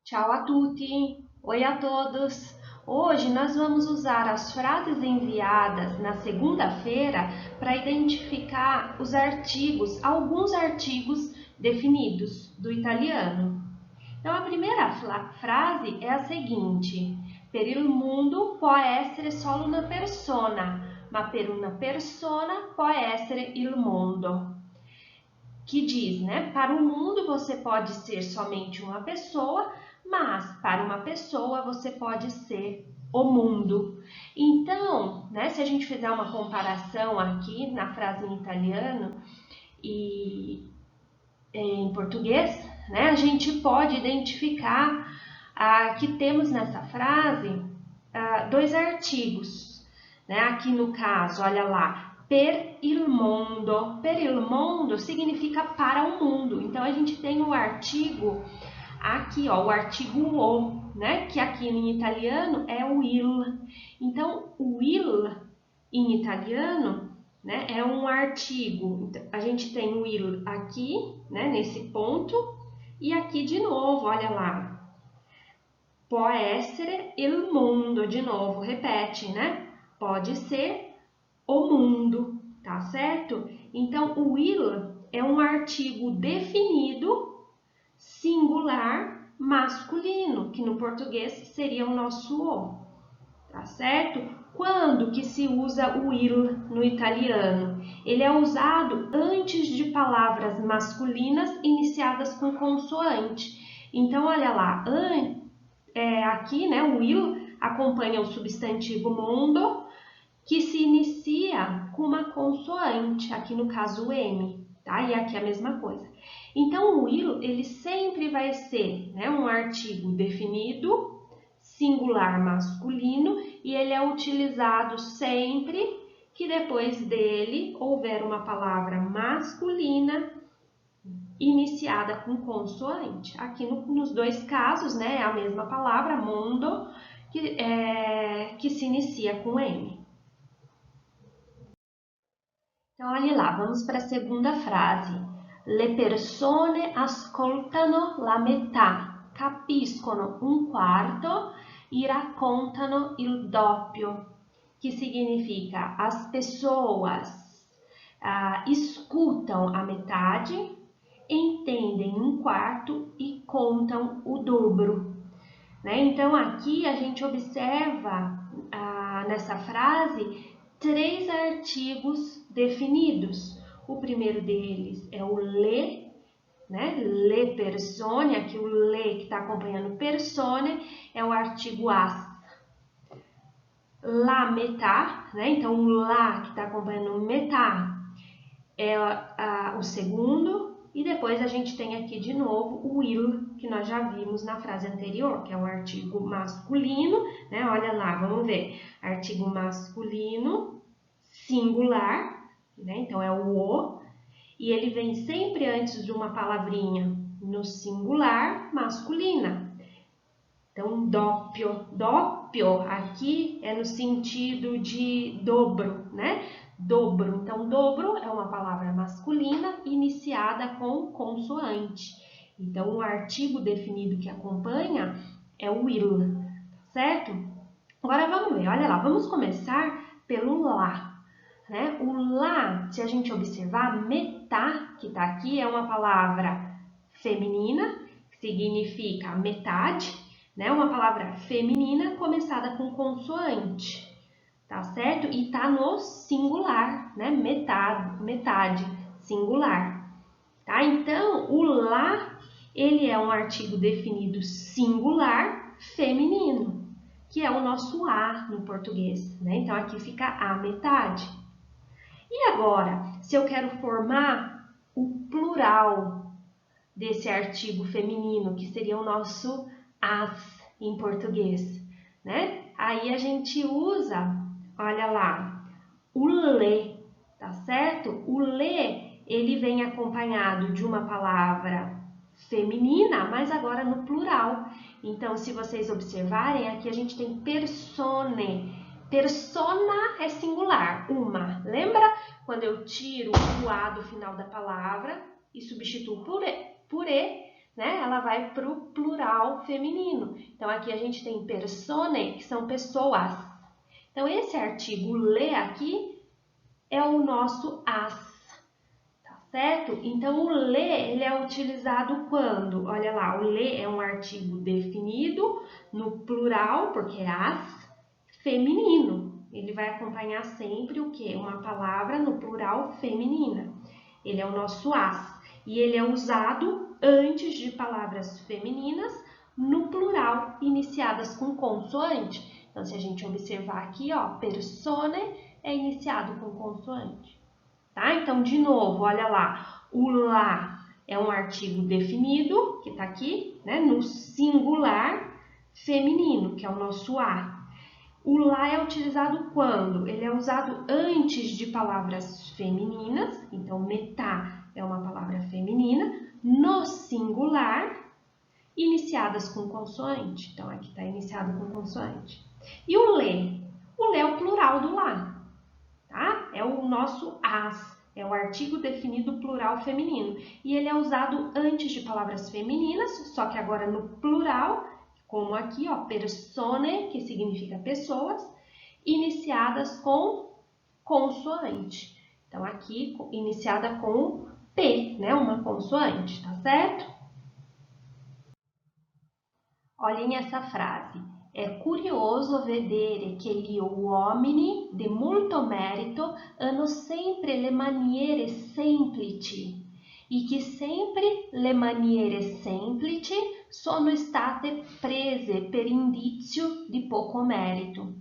Ciao a tutti! Oi a todos! Hoje nós vamos usar as frases enviadas na segunda-feira para identificar os artigos, alguns artigos definidos do italiano. Então a primeira frase é a seguinte: Per il mundo può essere solo una persona, ma per una persona può essere il mondo. Que diz, né? Para o mundo você pode ser somente uma pessoa, mas para uma pessoa você pode ser o mundo. Então, né, se a gente fizer uma comparação aqui na frase em italiano e em português, né, a gente pode identificar que temos nessa frase dois artigos. Né? Aqui no caso, olha lá, per il mondo. Per il mondo significa para o mundo. Então, a gente tem o artigo aqui, ó, o artigo o, né? Que aqui em italiano é o il. Então, o il em italiano, né, é um artigo. Então, a gente tem o il aqui, né, nesse ponto, e aqui de novo, olha lá. Può essere il mondo, de novo, repete, né? Pode ser o mundo, tá certo? Então, o il é um artigo definido, singular, masculino, que no português seria o nosso o, tá certo? Quando que se usa o il no italiano? Ele é usado antes de palavras masculinas iniciadas com consoante. Então, olha lá, aqui, né, o il acompanha o substantivo mundo, que se inicia com uma consoante, aqui no caso o M, tá? E aqui a mesma coisa. Então, o il, ele sempre vai ser, né, um artigo definido, singular masculino, e ele é utilizado sempre que depois dele houver uma palavra masculina iniciada com consoante. Aqui nos dois casos, né, é a mesma palavra, mundo, que se inicia com M. Então, olha lá, vamos para a segunda frase. Le persone ascoltano la metà, capiscono un quarto e raccontano il doppio, que significa as pessoas escutam a metade, entendem um quarto e contam o dobro. Né? Então, aqui a gente observa nessa frase três artigos definidos. O primeiro deles é o le, né? Le persone, aqui o le que está acompanhando persone é o artigo as. La metà, né? Então o la que está acompanhando metà é o segundo. E depois a gente tem aqui de novo o il, que nós já vimos na frase anterior, que é um artigo masculino, né? Olha lá, vamos ver. Artigo masculino, singular, né? Então é o o, e ele vem sempre antes de uma palavrinha no singular masculina. Então, doppio. Doppio aqui é no sentido de dobro, né? Dobro. Então, dobro é uma palavra masculina iniciada com consoante. Então, o artigo definido que acompanha é o il, certo? Agora, vamos ver. Olha lá, vamos começar pelo lá. Né? O lá, se a gente observar, metà, que está aqui, é uma palavra feminina, que significa metade, né? Uma palavra feminina começada com consoante. Tá certo? E tá no singular, né? Metade, singular. Tá? Então, o lá, ele é um artigo definido singular feminino, que é o nosso a no português, né? Então, aqui fica a metade. E agora, se eu quero formar o plural desse artigo feminino, que seria o nosso as em português, né? Aí a gente usa, olha lá, o le, tá certo? O le, ele vem acompanhado de uma palavra feminina, mas agora no plural. Então, se vocês observarem, aqui a gente tem persone. Persona é singular, uma. Lembra quando eu tiro o a do final da palavra e substituo por e? né, ela vai para o plural feminino. Então, aqui a gente tem persone, que são pessoas. Então, esse artigo le aqui é o nosso as, tá certo? Então, o le, ele é utilizado quando? Olha lá, o le é um artigo definido no plural, porque é as, feminino. Ele vai acompanhar sempre o quê? Uma palavra no plural feminina. Ele é o nosso as. E ele é usado antes de palavras femininas no plural, iniciadas com consoante. Então, se a gente observar aqui, ó, persone é iniciado com consoante. Tá? Então, de novo, olha lá. O lá é um artigo definido, que está aqui, né, no singular feminino, que é o nosso a. O lá é utilizado quando? Ele é usado antes de palavras femininas, então metá é uma palavra feminina, no singular, iniciadas com consoante. Então, aqui está iniciado com consoante. E o lê? O lê é o plural do lá, tá? É o nosso as, é o artigo definido plural feminino. E ele é usado antes de palavras femininas, só que agora no plural, como aqui, ó, persone, que significa pessoas, iniciadas com consoante. Então, aqui, iniciada com P, né? Uma consoante, tá certo? Olhem essa frase. É curioso vedere che gli uomini di molto merito hanno sempre le maniere semplici e che sempre le maniere semplici sono state prese per indizio di poco merito.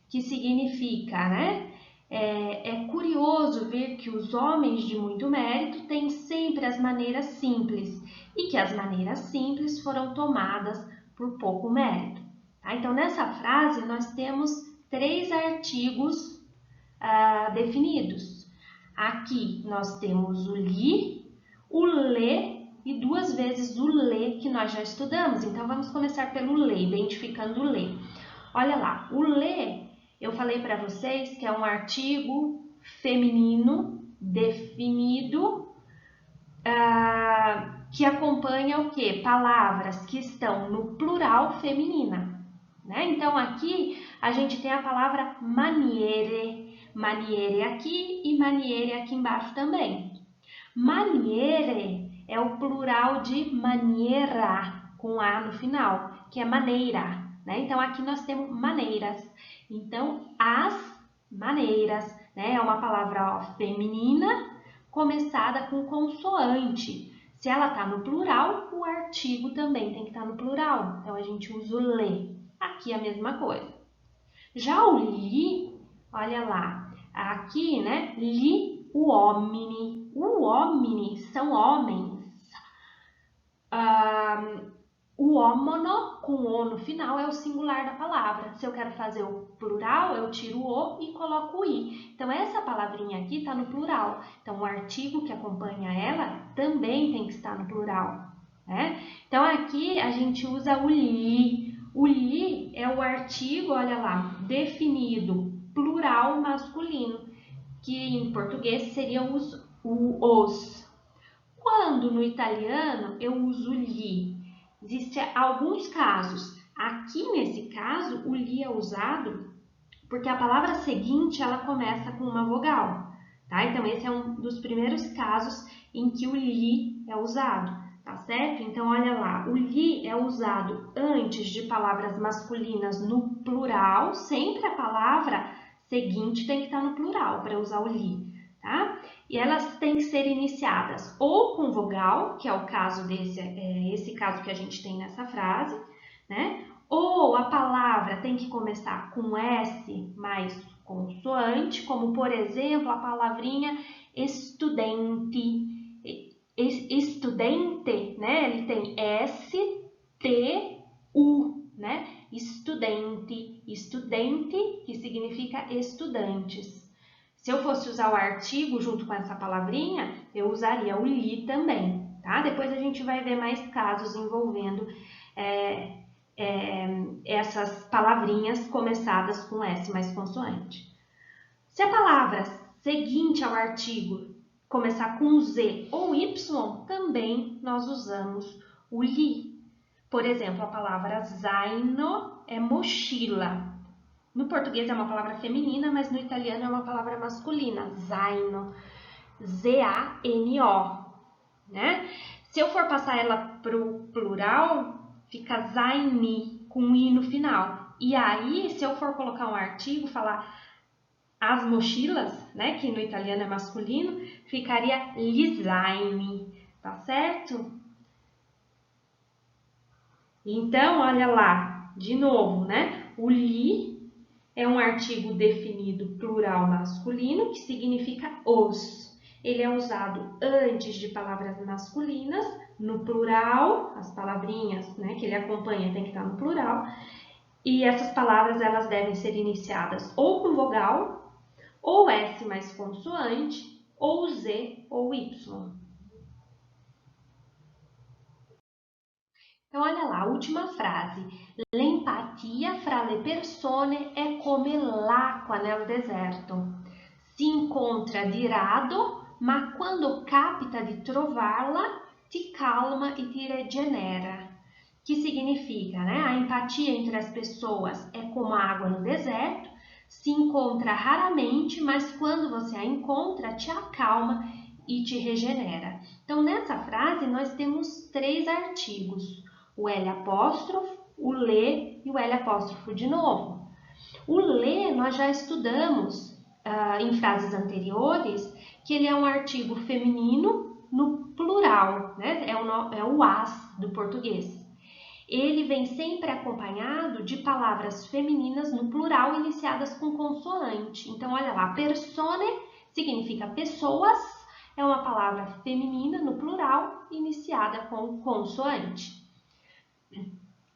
Que significa, né? É curioso ver que os homens de muito mérito têm sempre as maneiras simples e que as maneiras simples foram tomadas por pouco mérito. Tá? Então, nessa frase, nós temos 3 artigos definidos. Aqui nós temos o li, o le e 2 vezes o le que nós já estudamos. Então, vamos começar pelo le, identificando o le. Olha lá, o le, eu falei para vocês que é um artigo feminino definido que acompanha o quê? Palavras que estão no plural feminina. Né? Então, aqui a gente tem a palavra maniere. Maniere aqui e maniere aqui embaixo também. Maniere é o plural de maniera, com A no final, que é maneira. Né? Então, aqui nós temos maneiras. Então, as maneiras, né? É uma palavra ó, feminina começada com consoante. Se ela está no plural, o artigo também tem que estar no plural. Então, a gente usa o le. Aqui a mesma coisa. Já o li, olha lá, aqui, né? Li uomini. Uomini são homens. O homono, com o no final, é o singular da palavra. Se eu quero fazer o plural, eu tiro o e coloco o i. Então, essa palavrinha aqui está no plural. Então, o artigo que acompanha ela também tem que estar no plural. Né? Então, aqui a gente usa o li. O li é o artigo, olha lá, definido, plural masculino, que em português seriam os. Quando no italiano eu uso li, existem alguns casos. Aqui nesse caso, o li é usado porque a palavra seguinte ela começa com uma vogal. Tá? Então, esse é um dos primeiros casos em que o li é usado. Tá certo? Então, olha lá, o li é usado antes de palavras masculinas no plural, sempre a palavra seguinte tem que estar no plural para usar o li, tá? E elas têm que ser iniciadas ou com vogal, que é o caso esse caso que a gente tem nessa frase, né? Ou a palavra tem que começar com S mais consoante, como por exemplo a palavrinha estudante. Estudante, né? Ele tem S-T-U, né? Estudante, estudante, que significa estudantes. Se eu fosse usar o artigo junto com essa palavrinha, eu usaria o li também, tá? Depois a gente vai ver mais casos envolvendo essas palavrinhas começadas com S mais consoante. Se a palavra seguinte ao artigo começar com Z ou Y, também nós usamos o li. Por exemplo, a palavra zaino é mochila. No português é uma palavra feminina, mas no italiano é uma palavra masculina, zaino, Z-A-N-O, né? Se eu for passar ela para o plural, fica zaini, com i no final. E aí, se eu for colocar um artigo, falar as mochilas, né, que no italiano é masculino, ficaria gli zaini, tá certo? Então, olha lá, de novo, né? O li é um artigo definido plural masculino, que significa os. Ele é usado antes de palavras masculinas, no plural, as palavrinhas, né, que ele acompanha tem que estar no plural. E essas palavras elas devem ser iniciadas ou com vogal, ou S mais consoante, ou Z ou Y. Então, olha lá, a última frase. L'empatia fra le persone è come l'acqua nel deserto. Si incontra di rado, ma quando capita di trovarla, ti calma e ti regenera. Que significa, né? A empatia entre as pessoas é como a água no deserto, se encontra raramente, mas quando você a encontra, te acalma e te regenera. Então, nessa frase, nós temos 3 artigos. O L apóstrofo, o lê e o L apóstrofo de novo. O lê nós já estudamos em frases anteriores que ele é um artigo feminino no plural, né? É o as do português. Ele vem sempre acompanhado de palavras femininas no plural iniciadas com consoante. Então, olha lá, persone significa pessoas, é uma palavra feminina no plural iniciada com consoante.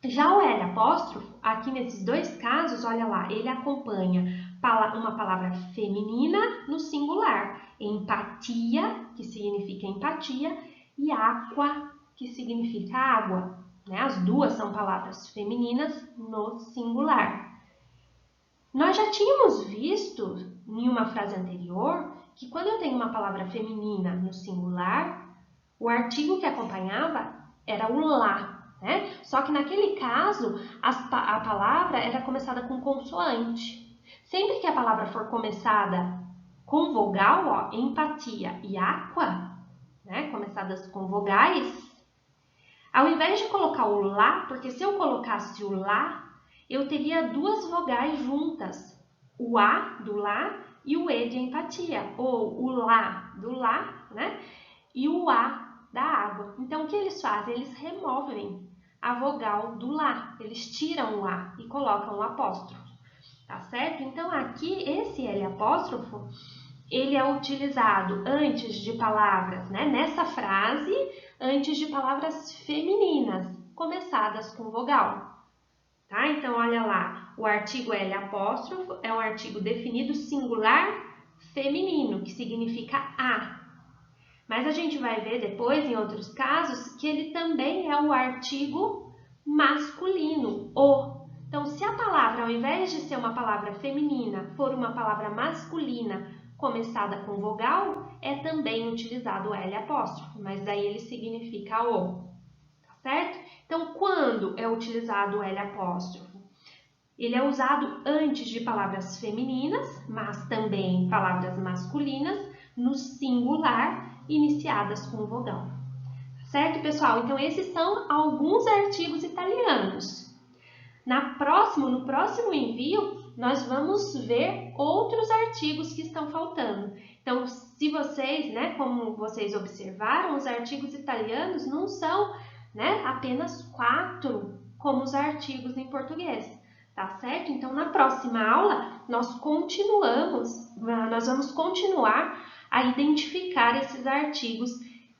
Já o L apóstrofo, aqui nesses 2 casos, olha lá, ele acompanha uma palavra feminina no singular, empatia, que significa empatia, e aqua, que significa água, né? As duas são palavras femininas no singular. Nós já tínhamos visto em uma frase anterior que quando eu tenho uma palavra feminina no singular, o artigo que acompanhava era o lá. Né? Só que naquele caso, a palavra era começada com consoante. Sempre que a palavra for começada com vogal, ó, empatia e aqua, né, começadas com vogais, ao invés de colocar o lá, porque se eu colocasse o lá, eu teria 2 vogais juntas, o A do lá e o E de empatia, ou o lá do lá, né, e o A da água. Então, o que eles fazem? Eles removem a vogal do lá, eles tiram o A e colocam o apóstrofo, tá certo? Então, aqui, esse L apóstrofo, ele é utilizado antes de palavras, né? Nessa frase, antes de palavras femininas, começadas com vogal, tá? Então, olha lá, o artigo L apóstrofo é um artigo definido singular feminino, que significa a. Mas a gente vai ver depois, em outros casos, que ele também é o artigo masculino, o. Então, se a palavra, ao invés de ser uma palavra feminina, for uma palavra masculina começada com vogal, é também utilizado o L apóstrofo, mas daí ele significa o, tá certo? Então, quando é utilizado o L apóstrofo? Ele é usado antes de palavras femininas, mas também palavras masculinas, no singular, iniciadas com vogal. Certo, pessoal? Então, esses são alguns artigos italianos. No próximo envio, nós vamos ver outros artigos que estão faltando. Então, se vocês, né, como vocês observaram, os artigos italianos não são, né, apenas 4 como os artigos em português. Tá certo? Então, na próxima aula, nós vamos continuar a identificar esses artigos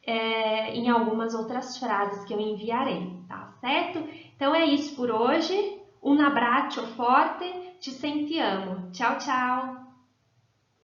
em algumas outras frases que eu enviarei, tá certo? Então, é isso por hoje. Un abbraccio forte, ci sentiamo. Tchau, tchau!